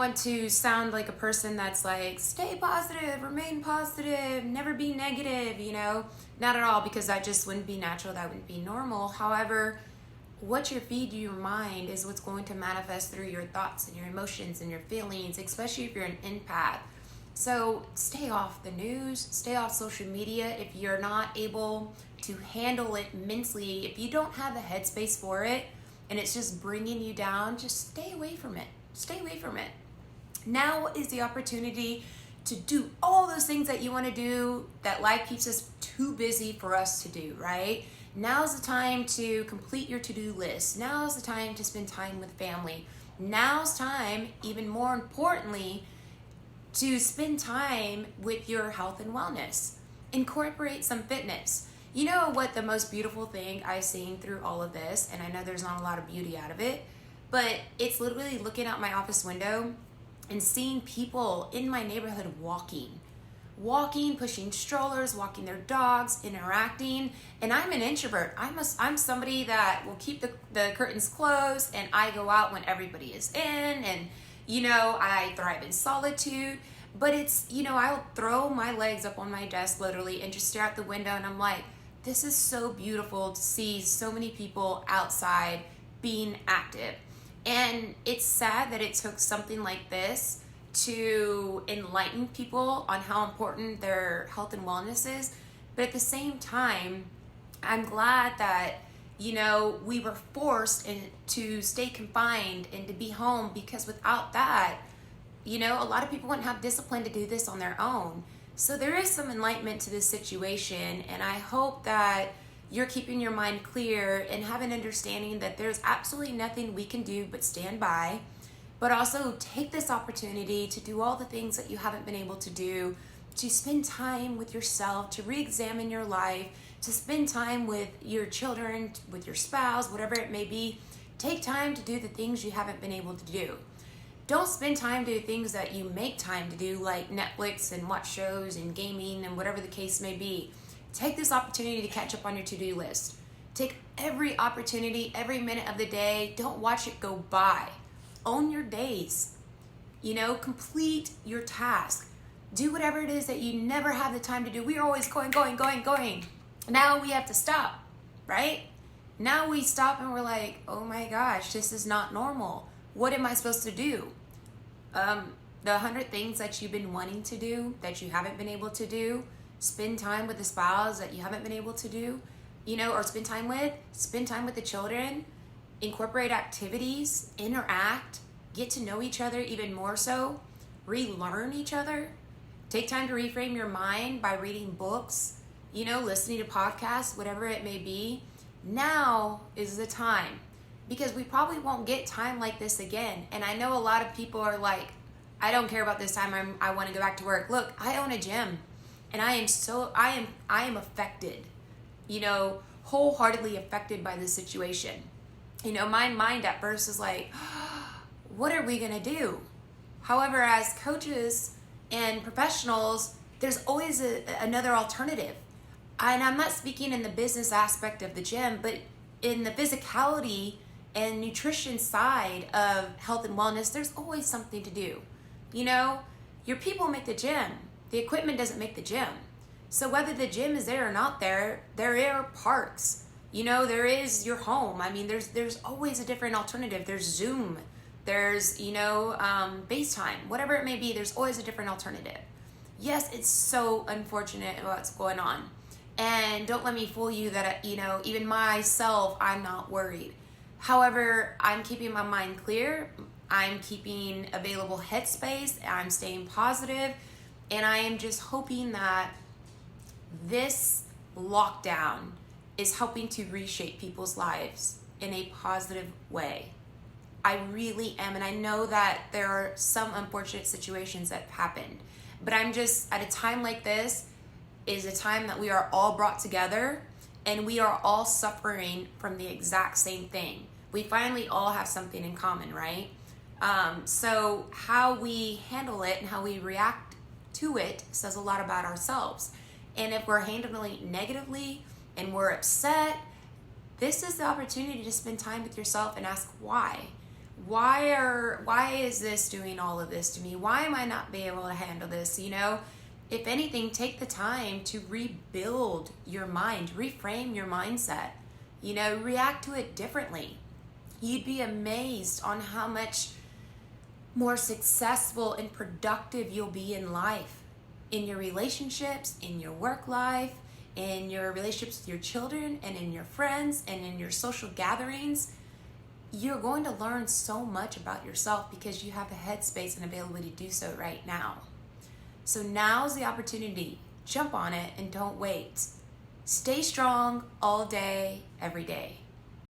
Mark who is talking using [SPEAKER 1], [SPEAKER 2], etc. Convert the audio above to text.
[SPEAKER 1] want to sound like a person that's like, stay positive, remain positive, never be negative, Not at all, because that just wouldn't be natural, that wouldn't be normal. However, what you feed your mind is what's going to manifest through your thoughts and your emotions and your feelings, especially if you're an empath. So stay off the news, stay off social media. If you're not able to handle it mentally, if you don't have the headspace for it and it's just bringing you down, just stay away from it. Stay away from it. Now is the opportunity to do all those things that you want to do that life keeps us too busy for us to do, right? Now's the time to complete your to-do list. Now's the time to spend time with family. Now's time, even more importantly, to spend time with your health and wellness. Incorporate some fitness. You know what the most beautiful thing I've seen through all of this, and I know there's not a lot of beauty out of it, but it's literally looking out my office window and seeing people in my neighborhood walking, pushing strollers, walking their dogs, interacting. And I'm an introvert. I'm somebody that will keep the curtains closed, and I go out when everybody is in, and I thrive in solitude. But it's, I'll throw my legs up on my desk literally and just stare out the window, and I'm like, this is so beautiful to see so many people outside being active. And it's sad that it took something like this to enlighten people on how important their health and wellness is. But at the same time, I'm glad that, we were forced to stay confined and to be home, because without that, a lot of people wouldn't have discipline to do this on their own. So there is some enlightenment to this situation, and I hope that you're keeping your mind clear and have an understanding that there's absolutely nothing we can do but stand by, but also take this opportunity to do all the things that you haven't been able to do, to spend time with yourself, to re-examine your life, to spend time with your children, with your spouse, whatever it may be. Take time to do the things you haven't been able to do. Don't spend time doing things that you make time to do, like Netflix and watch shows and gaming and whatever the case may be. Take this opportunity to catch up on your to-do list. Take every opportunity, every minute of the day. Don't watch it go by. Own your days. Complete your task. Do whatever it is that you never have the time to do. We are always going. Now we have to stop, right? Now we stop and we're like, oh my gosh, this is not normal. What am I supposed to do? The 100 things that you've been wanting to do that you haven't been able to do. Spend time with the spouse that you haven't been able to do, or spend time with the children, incorporate activities, interact, get to know each other even more so, relearn each other, take time to reframe your mind by reading books, listening to podcasts, whatever it may be. Now is the time, because we probably won't get time like this again. And I know a lot of people are like, I don't care about this time, I want to go back to work. Look, I own a gym. And I am affected, wholeheartedly affected by this situation. My mind at first is like, what are we going to do? However, as coaches and professionals, there's always another alternative. And I'm not speaking in the business aspect of the gym, but in the physicality and nutrition side of health and wellness, there's always something to do. Your people make the gym. The equipment doesn't make the gym. So whether the gym is there or not there are parks. There is your home. I mean, there's always a different alternative. There's Zoom. There's, FaceTime. Whatever it may be, there's always a different alternative. Yes, it's so unfortunate what's going on. And don't let me fool you that, even myself, I'm not worried. However, I'm keeping my mind clear. I'm keeping available headspace. I'm staying positive. And I am just hoping that this lockdown is helping to reshape people's lives in a positive way. I really am. And I know that there are some unfortunate situations that have happened. But I'm just, at a time like this, is a time that we are all brought together and we are all suffering from the exact same thing. We finally all have something in common, right? So how we handle it and how we react to it says a lot about ourselves. And if we're handling it negatively and we're upset, this is the opportunity to spend time with yourself and ask why. why is this doing all of this to me? Why am I not being able to handle this? You know, if anything, take the time to rebuild your mind, reframe your mindset, you know, react to it differently. You'd be amazed on how much more successful and productive you'll be in life, in your relationships, in your work life, in your relationships with your children, and in your friends, and in your social gatherings. You're going to learn so much about yourself because you have the headspace and availability to do so right now. So now's the opportunity. Jump on it and don't wait. Stay strong all day, every day.